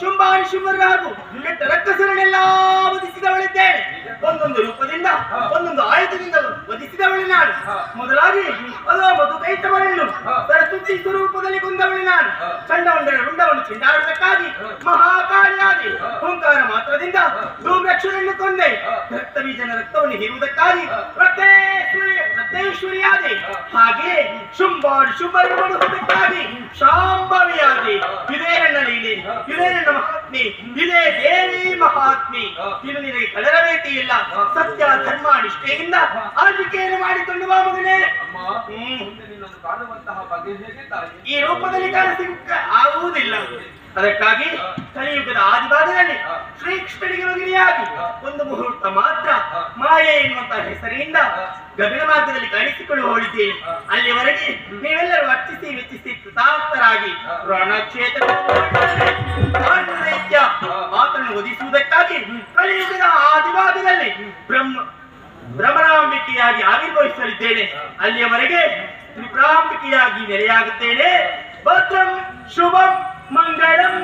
ಶುಂಭಾನಿ ಶುಂಭರಾಗು ಕೆಟ್ಟ ರಕ್ಕಸರನ್ನೆಲ್ಲ ವಧಿಸಿದವಳಿದ್ದೇನೆ. ಒಂದೊಂದು ರೂಪದಿಂದ ಒಂದೊಂದು ಆಯುಧದಿಂದ ವಧಿಸಿದವಳಿ ನಾನು. ಮೊದಲಾಗಿ ಅದೋ ಮಧುಕೈಟವರನ್ನು ಸರಸ್ವತಿ ಸ್ವರೂಪದಲ್ಲಿ ಕೊಂದವಳಿ ನಾನು. ಚಂಡವಂಡರ ರುಂಡವನ್ನು ಚಿಂಡಾಡುವುದಕ್ಕಾಗಿ ಮಹಾಕಾಳಿಯಾಗಿ ಓಂಕಾರ ಮಾತ್ರದಿಂದ ಧೂಮ್ರಕ್ಷರನ್ನು ಕೊಂದೆ. ರಕ್ತ ಬೀಜನ ರಕ್ತವನ್ನು ಹೀರುವುದಕ್ಕಾಗಿ ರಕ್ತೇಶ್ವರಿಯಾದೆ. ಹಾಗೆ ಶುಂಭಾಡಿ ಶುಂಭರನ್ನು ಮಾಡುವುದಕ್ಕಾಗಿ ಶಾಂಭವಿಯಾದೆ. ಇದೇ ನನ್ನ ಲೀಲೆ, ಇದೇ ನನ್ನ ಮಹಾತ್ಮೆ, ಇದೇ ದೇವಿ ಮಹಾತ್ಮೆ. ಇನ್ನು ನಿನಗೆ ಕಲರಬೇತಿ ಇಲ್ಲ. ಸತ್ಯ ಧರ್ಮ ನಿಷ್ಠೆಯಿಂದ ಆಳ್ವಿಕೆಯನ್ನು ಮಾಡಿಕೊಂಡು ಬಾ ಮಗನೇ. ಈ ರೂಪದಲ್ಲಿ ಕಾಣಿಸಿಕ ಆಗುವುದಿಲ್ಲ. ಅದಕ್ಕಾಗಿ ಕಲಿಯುಗದ ಆದಿಭಾಗದಲ್ಲಿ ಶ್ರೀಕೃಷ್ಣನಿಗೆ ಮಗಿನಿಯಾಗಿ ಒಂದು ಮುಹೂರ್ತ ಮಾತ್ರ ಮಾಯೆ ಎನ್ನುವಂತಹ ಹೆಸರಿನಿಂದ ಗಗನ ಮಾರ್ಗದಲ್ಲಿ ಕಾಣಿಸಿಕೊಳ್ಳುವವಳಿದ್ದೇನೆ. ಅಲ್ಲಿವರೆಗೆ ನೀವೆಲ್ಲರೂ ಅರ್ಚಿಸಿ ಮೆಚ್ಚಿಸಿ ಕೃತಾರ್ಥರಾಗಿ ರಣಕ್ಷೇತ್ರ ಮಾತನ್ನು ಒದಿಸುವುದಕ್ಕಾಗಿ ಕಲಿಯುಗದ ಆದಿಭಾಗದಲ್ಲಿ ಭ್ರಮರಾಂಬಿಕೆಯಾಗಿ ಆವಿರ್ಭವಿಸಲಿದ್ದೇನೆ. ಅಲ್ಲಿಯವರೆಗೆ ತ್ರಿಪುರಾಂಬಿಕೆಯಾಗಿ ನೆಲೆಯಾಗುತ್ತೇನೆ. ಭದ್ರಂ ಶುಭಂ ಮಂಗಳಂ.